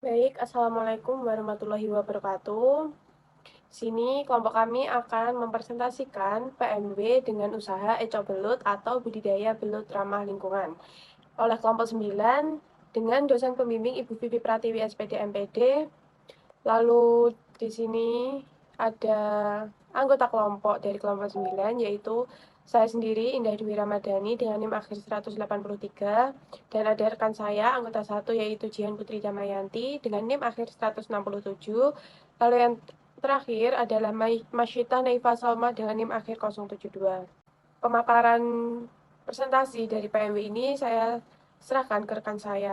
Baik, Assalamualaikum warahmatullahi wabarakatuh. Sini kelompok kami akan mempresentasikan PMB dengan usaha eco belut atau budidaya belut ramah lingkungan oleh kelompok 9 dengan dosen pembimbing Ibu Vivi Pratiwi SPD MPD. Lalu di sini ada anggota kelompok dari kelompok 9 yaitu saya sendiri Indah Dwi Ramadhani dengan NIM akhir 183 dan ada rekan saya anggota 1 yaitu Jihan Putri Damayanti dengan NIM akhir 167. Lalu yang terakhir adalah Masyita Naifa Salma dengan NIM akhir 072. Pemaparan presentasi dari PMW ini saya serahkan ke rekan saya.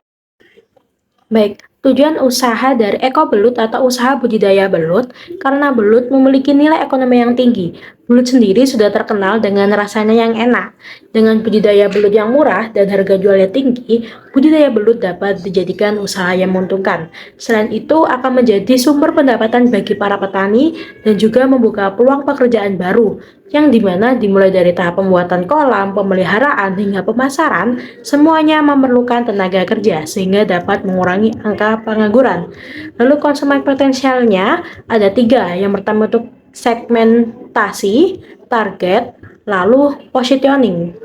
Baik, tujuan usaha dari ekobelut atau usaha budidaya belut karena belut memiliki nilai ekonomi yang tinggi. Belut sendiri sudah terkenal dengan rasanya yang enak. Dengan budidaya belut yang murah dan harga jualnya tinggi, budidaya belut dapat dijadikan usaha yang menguntungkan. Selain itu, akan menjadi sumber pendapatan bagi para petani dan juga membuka peluang pekerjaan baru yang dimana dimulai dari tahap pembuatan kolam, pemeliharaan, hingga pemasaran, semuanya memerlukan tenaga kerja sehingga dapat mengurangi angka pengangguran. Lalu konsumen potensialnya ada tiga. Yang pertama untuk segmentasi, target, lalu positioning.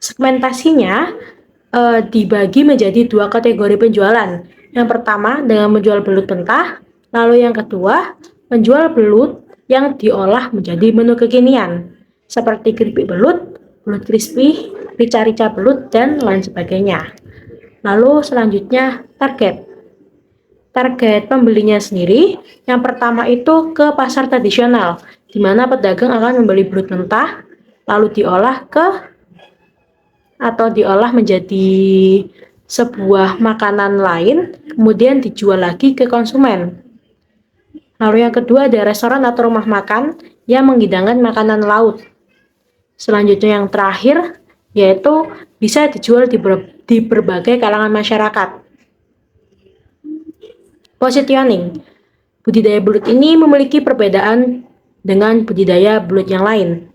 Segmentasinya dibagi menjadi dua kategori penjualan. Yang pertama dengan menjual belut mentah, lalu yang kedua menjual belut yang diolah menjadi menu kekinian seperti keripik belut, belut crispy, rica-rica belut, dan lain sebagainya. Lalu selanjutnya target. Target pembelinya sendiri, yang pertama itu ke pasar tradisional, di mana pedagang akan membeli belut mentah, lalu diolah menjadi sebuah makanan lain, kemudian dijual lagi ke konsumen. Lalu yang kedua ada restoran atau rumah makan yang menghidangkan makanan laut. Selanjutnya yang terakhir yaitu bisa dijual di berbagai kalangan masyarakat. Positioning. Budidaya belut ini memiliki perbedaan dengan budidaya belut yang lain.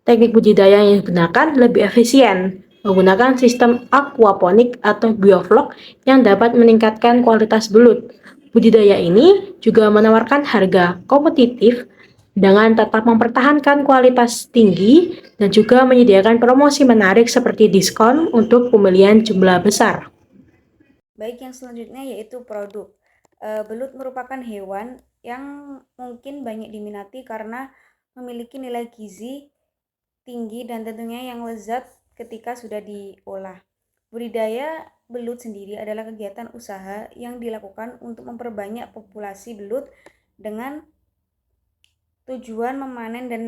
Teknik budidaya yang digunakan lebih efisien, menggunakan sistem aquaponik atau bioflok yang dapat meningkatkan kualitas belut. Budidaya ini juga menawarkan harga kompetitif dengan tetap mempertahankan kualitas tinggi dan juga menyediakan promosi menarik seperti diskon untuk pembelian jumlah besar. Baik, yang selanjutnya yaitu produk. Belut merupakan hewan yang mungkin banyak diminati karena memiliki nilai gizi tinggi dan tentunya yang lezat ketika sudah diolah. Budidaya belut sendiri adalah kegiatan usaha yang dilakukan untuk memperbanyak populasi belut dengan tujuan memanen dan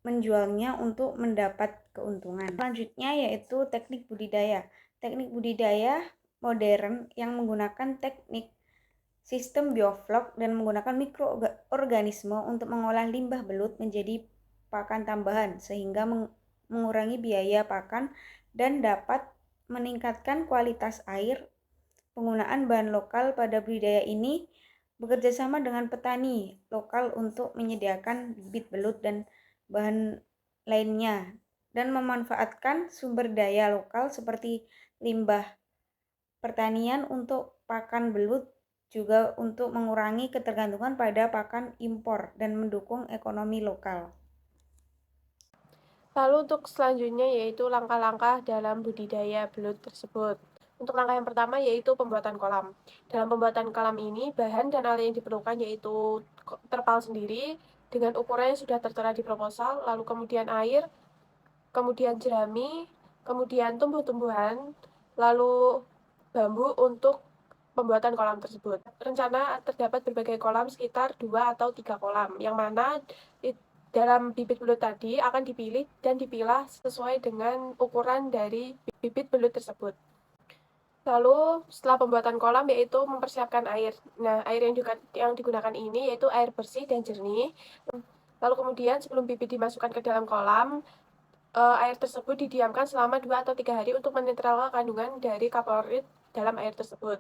menjualnya untuk mendapat keuntungan. Selanjutnya yaitu teknik budidaya. Teknik budidaya modern yang menggunakan teknik sistem bioflok dan menggunakan mikroorganisme untuk mengolah limbah belut menjadi pakan tambahan sehingga mengurangi biaya pakan dan dapat meningkatkan kualitas air. Penggunaan bahan lokal pada budidaya ini bekerja sama dengan petani lokal untuk menyediakan bibit belut dan bahan lainnya dan memanfaatkan sumber daya lokal seperti limbah pertanian untuk pakan belut juga untuk mengurangi ketergantungan pada pakan impor dan mendukung ekonomi lokal. Lalu untuk selanjutnya yaitu langkah-langkah dalam budidaya belut tersebut. Untuk langkah yang pertama yaitu pembuatan kolam. Dalam pembuatan kolam ini, bahan dan alat yang diperlukan yaitu terpal sendiri dengan ukuran yang sudah tertera di proposal, lalu kemudian air, kemudian jerami, kemudian tumbuh-tumbuhan, lalu bambu untuk pembuatan kolam tersebut. Rencana terdapat berbagai kolam sekitar 2 atau 3 kolam, yang mana dalam bibit belut tadi akan dipilih dan dipilah sesuai dengan ukuran dari bibit belut tersebut. Lalu setelah pembuatan kolam yaitu mempersiapkan air. Nah, air yang digunakan ini yaitu air bersih dan jernih. Lalu kemudian sebelum bibit dimasukkan ke dalam kolam, air tersebut didiamkan selama 2 atau 3 hari untuk menetralkan kandungan dari kaplorid dalam air tersebut.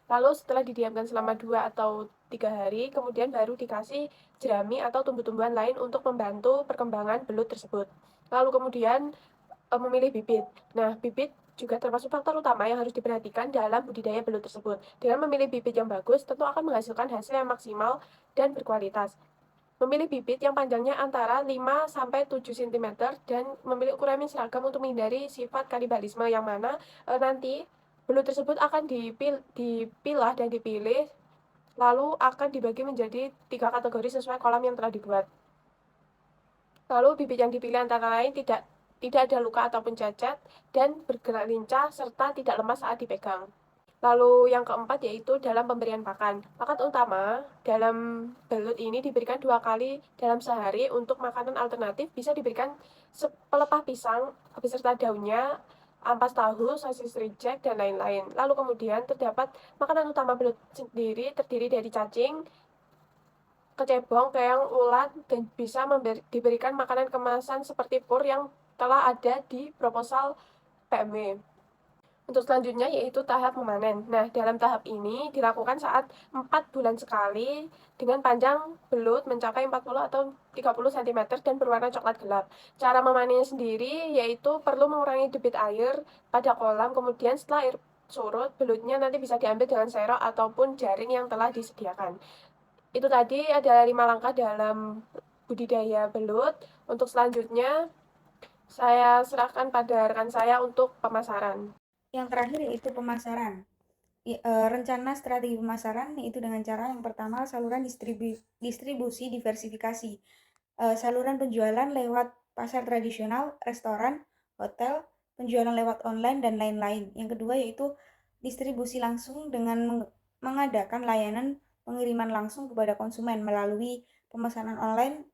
Lalu setelah didiamkan selama 2 atau 3 hari, kemudian baru dikasih jerami atau tumbuh-tumbuhan lain untuk membantu perkembangan belut tersebut. Lalu kemudian memilih bibit. Nah, bibit juga termasuk faktor utama yang harus diperhatikan dalam budidaya belut tersebut. Dengan memilih bibit yang bagus, tentu akan menghasilkan hasil yang maksimal dan berkualitas. Memilih bibit yang panjangnya antara 5-7 cm dan memilih ukuran yang seragam untuk menghindari sifat kanibalisme, yang mana nanti belut tersebut akan dipilah dan dipilih, lalu akan dibagi menjadi 3 kategori sesuai kolam yang telah dibuat. Lalu bibit yang dipilih antara lain tidak ada luka ataupun cacat, dan bergerak lincah serta tidak lemas saat dipegang. Lalu yang keempat yaitu dalam pemberian pakan. Pakan utama dalam belut ini diberikan 2 kali dalam sehari. Untuk makanan alternatif bisa diberikan pelepah pisang beserta daunnya, ampas tahu, sosis reject, dan lain-lain. Lalu kemudian terdapat makanan utama belut sendiri terdiri dari cacing, kecebong, keong, ulat, dan bisa diberikan makanan kemasan seperti pur yang telah ada di proposal PMW. Untuk selanjutnya yaitu tahap memanen. Nah, dalam tahap ini dilakukan saat 4 bulan sekali dengan panjang belut mencapai 40 atau 30 cm dan berwarna coklat gelap. Cara memanennya sendiri yaitu perlu mengurangi debit air pada kolam, kemudian setelah air surut, belutnya nanti bisa diambil dengan serok ataupun jaring yang telah disediakan. Itu tadi adalah 5 langkah dalam budidaya belut. Untuk selanjutnya, saya serahkan pada rekan saya untuk pemasaran. Yang terakhir yaitu pemasaran. Rencana strategi pemasaran yaitu dengan cara yang pertama saluran distribusi diversifikasi. Saluran penjualan lewat pasar tradisional, restoran, hotel, penjualan lewat online, dan lain-lain. Yang kedua yaitu distribusi langsung dengan mengadakan layanan pengiriman langsung kepada konsumen melalui pemesanan online,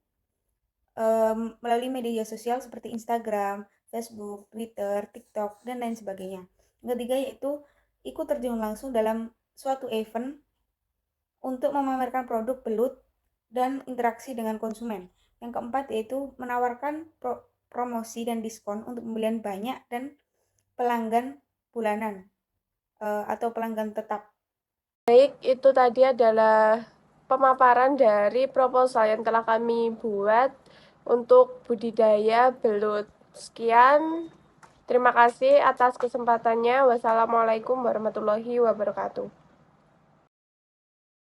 melalui media sosial seperti Instagram, Facebook, Twitter, TikTok, dan lain sebagainya. Yang ketiga yaitu ikut terjun langsung dalam suatu event untuk memamerkan produk belut dan interaksi dengan konsumen. Yang keempat yaitu menawarkan promosi dan diskon untuk pembelian banyak dan pelanggan bulanan atau pelanggan tetap. Baik, itu tadi adalah pemaparan dari proposal yang telah kami buat untuk budidaya belut. Sekian. Terima kasih atas kesempatannya. Wassalamualaikum warahmatullahi wabarakatuh.